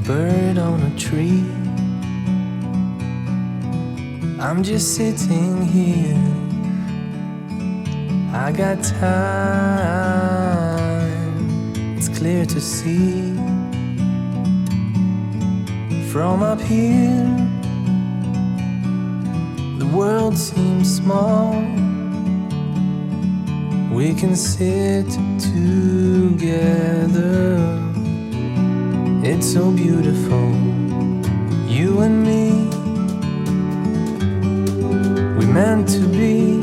bird on a tree. I'm just sitting here. I got time, it's clear to see. From up here, the world seems small. We can sit together. It's so beautiful, you and me. We meant to be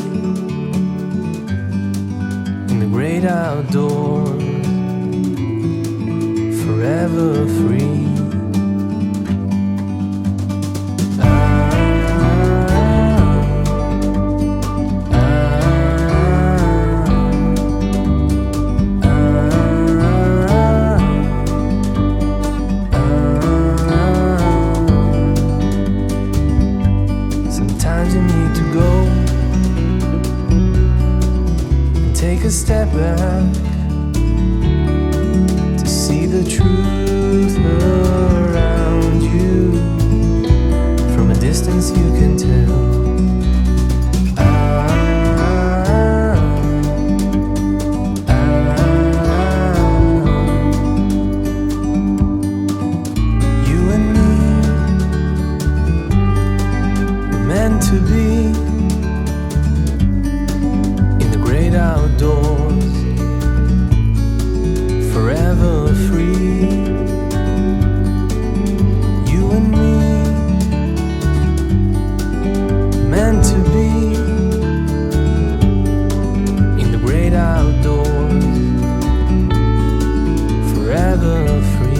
in the great outdoors, forever free. Sometimes you need to go and take a step back to see the truth around you. From a distance you can tell. You and me were meant to be in the great outdoors, forever free. You and me, meant to be in the great outdoors, forever free.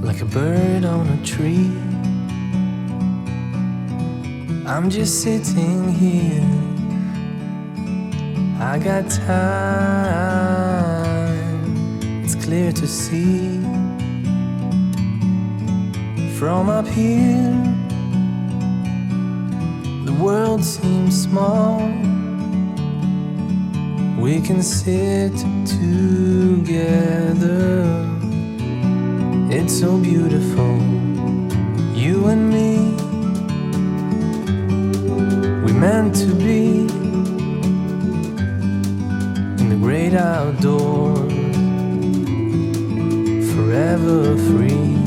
Like a bird on a tree, I'm just sitting here. I got time, it's clear to see. From up here, the world seems small. We can sit together. It's so beautiful, you and me. We meant to be in the great outdoors, forever free.